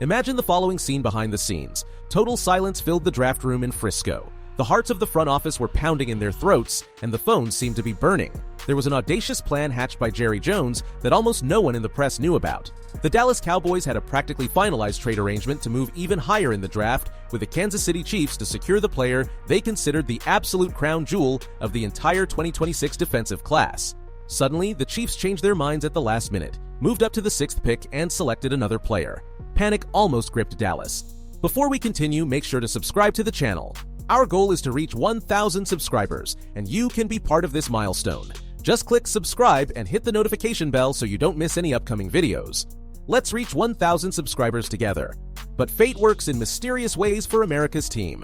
Imagine the following scene behind the scenes. Total silence filled the draft room in Frisco. The hearts of the front office were pounding in their throats, and the phones seemed to be burning. There was an audacious plan hatched by Jerry Jones that almost no one in the press knew about. The Dallas Cowboys had a practically finalized trade arrangement to move even higher in the draft with the Kansas City Chiefs to secure the player they considered the absolute crown jewel of the entire 2026 defensive class. Suddenly, the Chiefs changed their minds at the last minute, moved up to the 6th pick, and selected another player. Panic almost gripped Dallas. Before we continue, make sure to subscribe to the channel. Our goal is to reach 1,000 subscribers, and you can be part of this milestone. Just click subscribe and hit the notification bell so you don't miss any upcoming videos. Let's reach 1,000 subscribers together. But fate works in mysterious ways for America's team.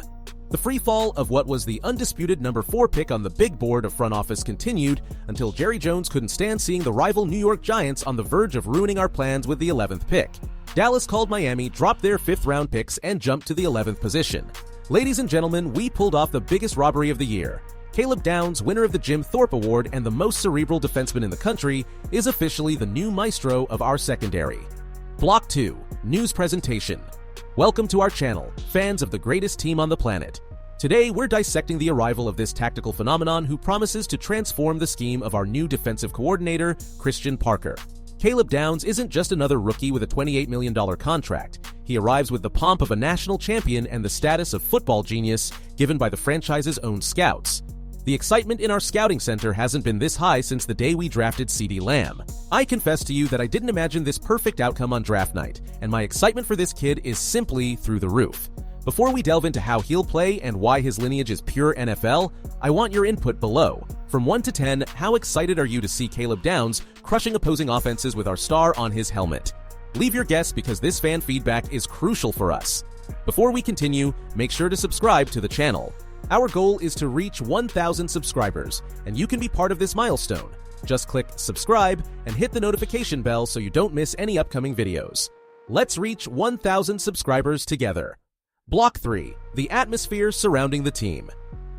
The free fall of what was the undisputed number 4 pick on the big board of front office continued until Jerry Jones couldn't stand seeing the rival New York Giants on the verge of ruining our plans with the 11th pick. Dallas called Miami, dropped their 5th-round picks, and jumped to the 11th position. Ladies and gentlemen, we pulled off the biggest robbery of the year. Caleb Downs, winner of the Jim Thorpe Award and the most cerebral defenseman in the country, is officially the new maestro of our secondary. Block 2. News Presentation. Welcome to our channel, fans of the greatest team on the planet. Today, we're dissecting the arrival of this tactical phenomenon who promises to transform the scheme of our new defensive coordinator, Christian Parker. Caleb Downs isn't just another rookie with a $28 million contract. He arrives with the pomp of a national champion and the status of football genius given by the franchise's own scouts. The excitement in our scouting center hasn't been this high since the day we drafted CeeDee Lamb. I confess to you that I didn't imagine this perfect outcome on draft night, and my excitement for this kid is simply through the roof. Before we delve into how he'll play and why his lineage is pure NFL, I want your input below. From 1 to 10, how excited are you to see Caleb Downs crushing opposing offenses with our star on his helmet? Leave your guess because this fan feedback is crucial for us. Before we continue, make sure to subscribe to the channel. Our goal is to reach 1,000 subscribers, and you can be part of this milestone. Just click subscribe and hit the notification bell so you don't miss any upcoming videos. Let's reach 1,000 subscribers together. Block 3. The atmosphere surrounding the team.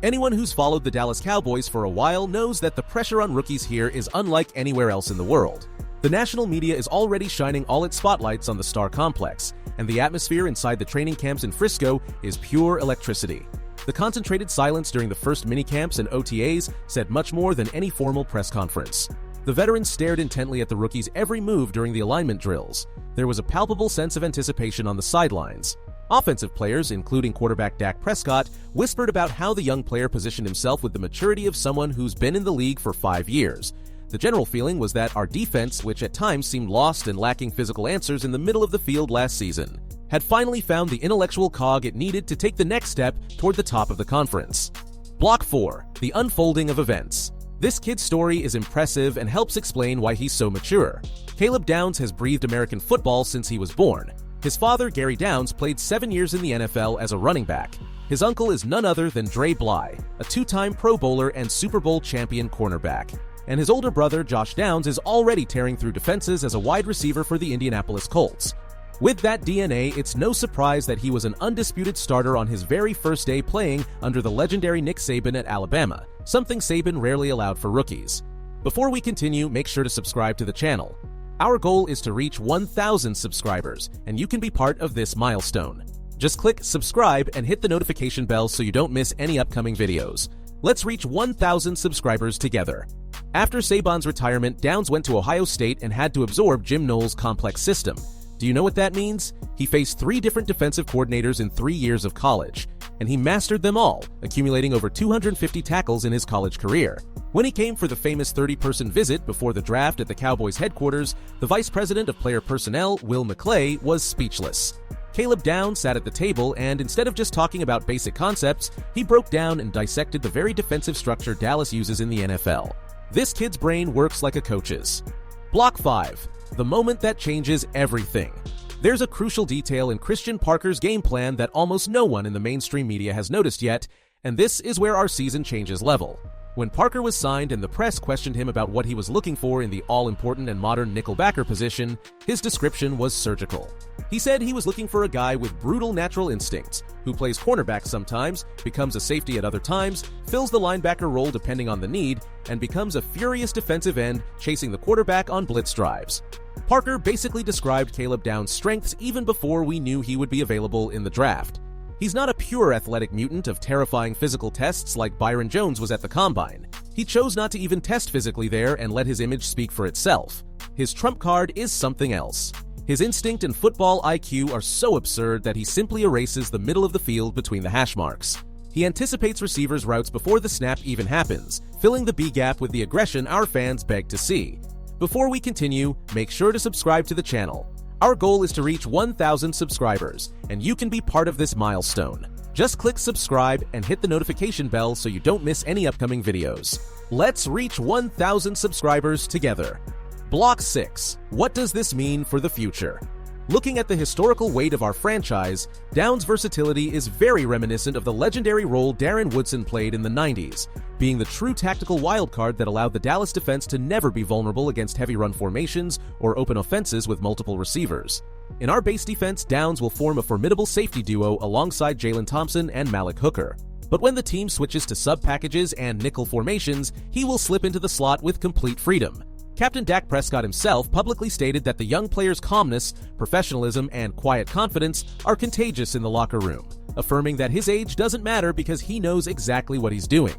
Anyone who's followed the Dallas Cowboys for a while knows that the pressure on rookies here is unlike anywhere else in the world. The national media is already shining all its spotlights on the Star Complex, and the atmosphere inside the training camps in Frisco is pure electricity. The concentrated silence during the first minicamps and OTAs said much more than any formal press conference. The veterans stared intently at the rookies' every move during the alignment drills. There was a palpable sense of anticipation on the sidelines. Offensive players, including quarterback Dak Prescott, whispered about how the young player positioned himself with the maturity of someone who's been in the league for 5 years. The general feeling was that our defense, which at times seemed lost and lacking physical answers in the middle of the field last season, had finally found the intellectual cog it needed to take the next step toward the top of the conference. Block 4. The unfolding of events. This kid's story is impressive and helps explain why he's so mature. Caleb Downs has breathed American football since he was born. His father, Gary Downs, played 7 years in the NFL as a running back. His uncle is none other than Dre Bly, a 2-time Pro Bowler and Super Bowl champion cornerback. And his older brother, Josh Downs, is already tearing through defenses as a wide receiver for the Indianapolis Colts. With that DNA, it's no surprise that he was an undisputed starter on his very first day playing under the legendary Nick Saban at Alabama, something Saban rarely allowed for rookies. Before we continue, make sure to subscribe to the channel. Our goal is to reach 1,000 subscribers, and you can be part of this milestone. Just click subscribe and hit the notification bell so you don't miss any upcoming videos. Let's reach 1,000 subscribers together. After Saban's retirement, Downs went to Ohio State and had to absorb Jim Knowles' complex system. Do you know what that means? He faced 3 different defensive coordinators in 3 years of college, and he mastered them all, accumulating over 250 tackles in his college career. When he came for the famous 30-person visit before the draft at the Cowboys headquarters, the vice president of player personnel, Will McClay, was speechless. Caleb Downs sat at the table and, instead of just talking about basic concepts, he broke down and dissected the very defensive structure Dallas uses in the NFL. This kid's brain works like a coach's. Block 5. The moment that changes everything. There's a crucial detail in Christian Parker's game plan that almost no one in the mainstream media has noticed yet, and this is where our season changes level. When Parker was signed and the press questioned him about what he was looking for in the all-important and modern nickelbacker position, his description was surgical. He said he was looking for a guy with brutal natural instincts, who plays cornerback sometimes, becomes a safety at other times, fills the linebacker role depending on the need, and becomes a furious defensive end chasing the quarterback on blitz drives. Parker basically described Caleb Downs' strengths even before we knew he would be available in the draft. He's not a pure athletic mutant of terrifying physical tests like Byron Jones was at the Combine. He chose not to even test physically there and let his image speak for itself. His trump card is something else. His instinct and football IQ are so absurd that he simply erases the middle of the field between the hash marks. He anticipates receivers' routes before the snap even happens, filling the B gap with the aggression our fans beg to see. Before we continue, make sure to subscribe to the channel. Our goal is to reach 1,000 subscribers, and you can be part of this milestone. Just click subscribe and hit the notification bell so you don't miss any upcoming videos. Let's reach 1,000 subscribers together. Block 6. What does this mean for the future? Looking at the historical weight of our franchise, Downs' versatility is very reminiscent of the legendary role Darren Woodson played in the 90s, being the true tactical wildcard that allowed the Dallas defense to never be vulnerable against heavy run formations or open offenses with multiple receivers. In our base defense, Downs will form a formidable safety duo alongside Jalen Thompson and Malik Hooker. But when the team switches to sub packages and nickel formations, he will slip into the slot with complete freedom. Captain Dak Prescott himself publicly stated that the young player's calmness, professionalism, and quiet confidence are contagious in the locker room, affirming that his age doesn't matter because he knows exactly what he's doing.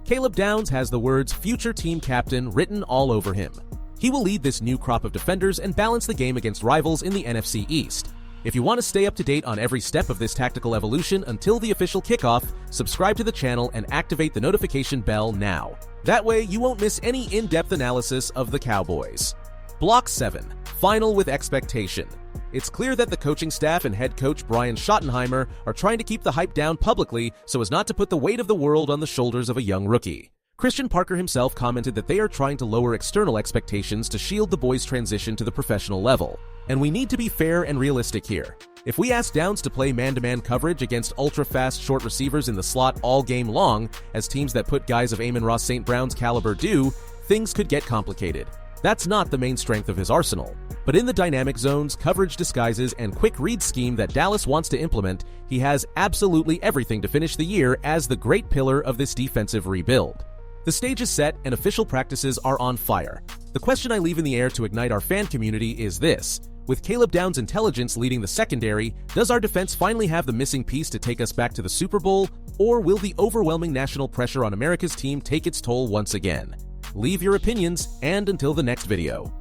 Caleb Downs has the words "future team captain" written all over him. He will lead this new crop of defenders and balance the game against rivals in the NFC East. If you want to stay up to date on every step of this tactical evolution until the official kickoff, subscribe to the channel and activate the notification bell now. That way, you won't miss any in-depth analysis of the Cowboys. Block 7. Final with expectation. It's clear that the coaching staff and head coach Brian Schottenheimer are trying to keep the hype down publicly so as not to put the weight of the world on the shoulders of a young rookie. Christian Parker himself commented that they are trying to lower external expectations to shield the boys' transition to the professional level. And we need to be fair and realistic here. If we ask Downs to play man-to-man coverage against ultra-fast short receivers in the slot all game long, as teams that put guys of Amon-Ra St. Brown's caliber do, things could get complicated. That's not the main strength of his arsenal. But in the dynamic zones, coverage disguises, and quick read scheme that Dallas wants to implement, he has absolutely everything to finish the year as the great pillar of this defensive rebuild. The stage is set and official practices are on fire. The question I leave in the air to ignite our fan community is this: with Caleb Downs' intelligence leading the secondary, does our defense finally have the missing piece to take us back to the Super Bowl, or will the overwhelming national pressure on America's team take its toll once again? Leave your opinions, and until the next video.